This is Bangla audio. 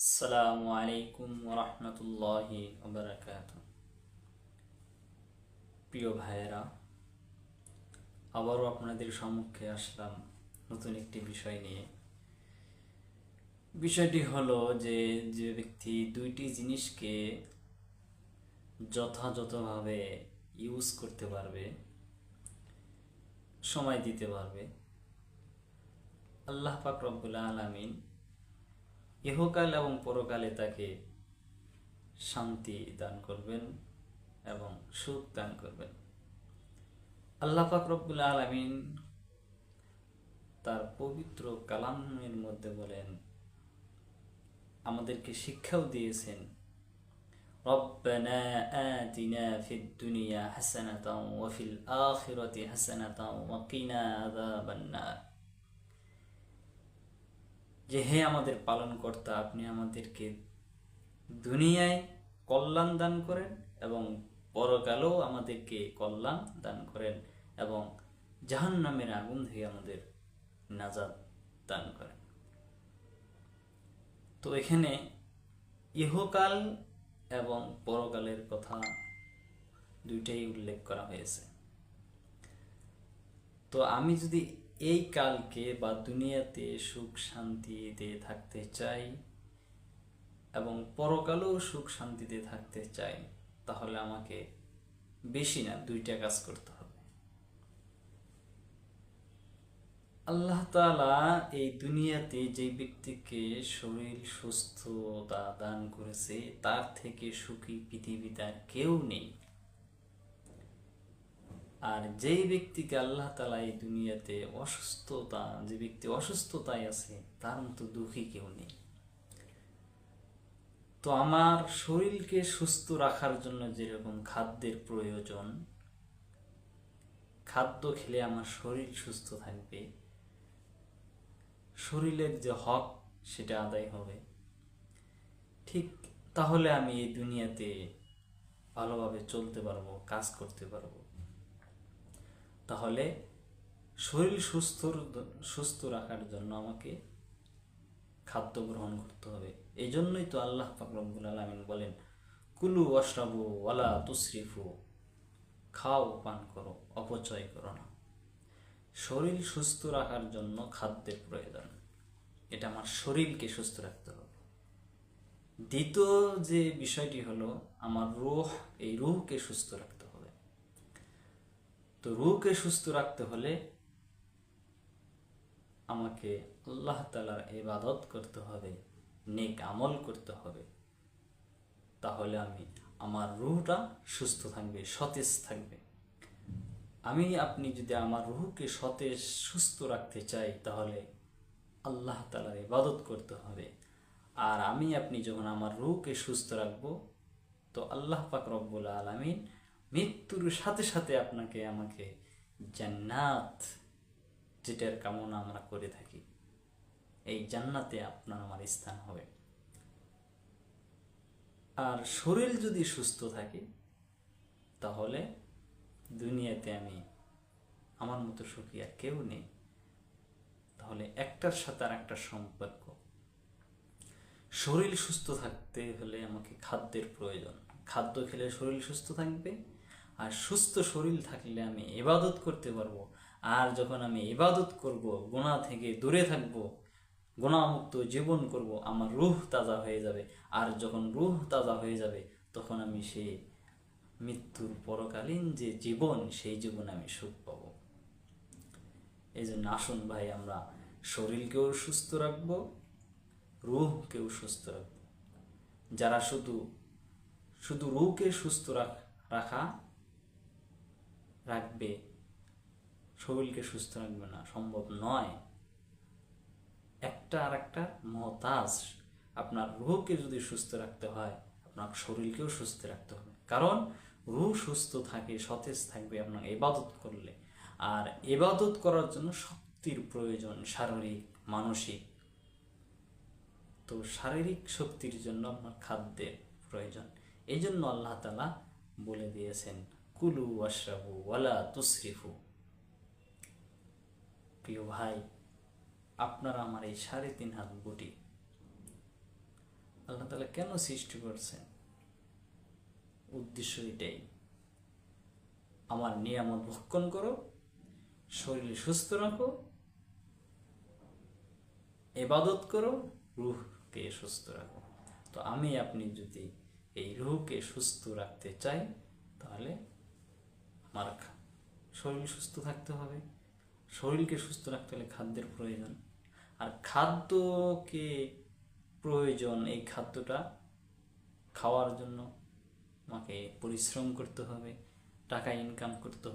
আসসালামু আলাইকুম রহমতুল্লাহি ওবারাকাতুহু। প্রিয় ভাইয়েরা, আবারও আপনাদের সম্মুখে আসলাম নতুন একটি বিষয় নিয়ে। বিষয়টি হলো যে যে ব্যক্তি দুইটি জিনিসকে যথাযথভাবে ইউজ করতে পারবে, সময় দিতে পারবে, আল্লাহ পাক রব্বুল আলামিন ইহকাল এবং পরকালে তাকে শান্তি দান করবেন এবং সুখ দান করবেন। আল্লাহ পাক রব্বুল আলামিন তার পবিত্র কালামের মধ্যে বলেন, আমাদেরকে শিক্ষাও দিয়েছেন, রব্বানা আতিনা ফিদ দুনিয়া হাসানাতাও ওয়া ফিল আখিরাতি হাসানাতাও ওয়া কিনা আযাবান নার। যে হে আমাদের পালনকর্তা, আপনি আমাদেরকে দুনিয়ায় কল্যাণ দান করেন এবং পরকালেও আমাদেরকে কল্যাণ দান করেন এবং জাহান্নামের আগুন থেকে আমাদের নাজাত দান করেন। তো এখানে ইহকাল এবং পরকালের কথা দুইটাই উল্লেখ করা হয়েছে। তো আমি যদি এই কালকে বা দুনিয়াতে সুখ শান্তিতে থাকতে চাই এবং পরকালেও সুখ শান্তিতে থাকতে চাই, তাহলে আমাকে বেশি না দুইটা কাজ করতে হবে। আল্লাহ তাআলা এই দুনিয়াতে যে ব্যক্তিকে শরীর সুস্থতা দান করেছে, তার থেকে সুখী পৃথিবীতে আর কেউ নেই। আর যেই ব্যক্তিকে আল্লাহ তাআলা এই দুনিয়াতে যে ব্যক্তি অসুস্থতায় আছে, তার মতো দুঃখী কেউ নেই। তো আমার শরীরকে সুস্থ রাখার জন্য যেরকম খাদ্যের প্রয়োজন, খাদ্য খেলে আমার শরীর সুস্থ থাকবে, শরীরের যে হক সেটা আদায় হবে, ঠিক তাহলে আমি এই দুনিয়াতে ভালোভাবে চলতে পারবো, কাজ করতে পারবো। তাহলে শরীর সুস্থ রাখার জন্য আমাকে খাদ্য গ্রহণ করতে হবে। এই জন্যই তো আল্লাহ পাক রব্বুল আলামিন বলেন, কুলু ওয়াশরাবু ওয়ালা তুসরিফু, খাও পান করো, অপচয় করো না। শরীর সুস্থ রাখার জন্য খাদ্যের প্রয়োজন, এটা আমার শরীরকে সুস্থ রাখতে হবে। দ্বিতীয় যে বিষয়টি হলো আমার রূহ, এই রূহকে সুস্থ রাখতে হবে। তো রূহকে সুস্থ রাখতে হলে আমাকে আল্লাহ তাআলার ইবাদত করতে হবে, নেক আমল করতে হবে। তাহলে আমার রূহটা সুস্থ থাকবে, সতেজ থাকবে। আপনি যদি আমার রূহকে সতেজ সুস্থ রাখতে চাই, তাহলে আল্লাহ তাআলার ইবাদত করতে হবে। আর আপনি যখন আমার রূহকে সুস্থ রাখবো, তো আল্লাহ পাক রব্বুল আলামিন মৃত্যুর সাথে সাথে আমাকে জান্নাত, যেটার কামনা আমরা করে থাকি, এই জান্নাতে আপনার আমার স্থান হবে। আর শরীর যদি সুস্থ থাকে, তাহলে দুনিয়াতে আমার মতো সুখী আর কেউ নেই। তাহলে একটার সাথে আর একটা সম্পর্ক। শরীর সুস্থ থাকতে হলে আমাকে খাদ্যের প্রয়োজন, খাদ্য খেলে শরীর সুস্থ থাকবে। আর সুস্থ শরীর থাকলে আমি ইবাদত করতে পারবো। আর যখন আমি ইবাদত করব, গুনাহ থেকে দূরে থাকবো, গুনাহমুক্ত জীবন করব, আমার রূহ তাজা হয়ে যাবে। আর যখন রূহ তাজা হয়ে যাবে, তখন আমি সেই মৃত্যুর পরকালীন যে জীবন, সেই জীবনে আমি সুখ পাব। এই জন্য আসুন ভাই, আমরা শরীরকেও সুস্থ রাখবো, রূহকেও সুস্থ রাখবো। যারা শুধু শুধু রূহকে সুস্থ রাখা রাখবে, শরীরকে সুস্থ রাখবে না, সম্ভব নয়। একটা আর একটা মহতাজ। আপনার রূহকে যদি সুস্থ রাখতে হয়, আপনার শরীরকেও সুস্থ রাখতে হবে। কারণ রূহ সুস্থ থাকে, সতেজ থাকবে আপনার ইবাদত করলে। আর ইবাদত করার জন্য শক্তির প্রয়োজন, শারীরিক মানসিক। তো শারীরিক শক্তির জন্য আপনার খাদ্যের প্রয়োজন। এই জন্য আল্লাহ তাআলা বলে দিয়েছেন, কুলু ওয়াশরাবু ওয়ালা তুসরিফু। প্রিয় ভাই, আপনারা আমার এই 3.5 হাত বটি, কেন সৃষ্টি করছেন? উদ্দেশ্য এটাই, আমার নিয়ামত ভক্ষণ করো, শরীর সুস্থ রাখো, ইবাদত করো, রূহকে সুস্থ রাখো। তো আমি আপনি যদি এই রূহকে সুস্থ রাখতে চাই, তাহলে আমার শরীর সুস্থ থাকতে হবে। শরীরকে সুস্থ রাখতে হলে খাদ্যের প্রয়োজন, আর খাদ্যকে প্রয়োজন, এই খাদ্যটা খাওয়ার জন্য আমাকে পরিশ্রম করতে হবে, টাকা ইনকাম করতে হবে।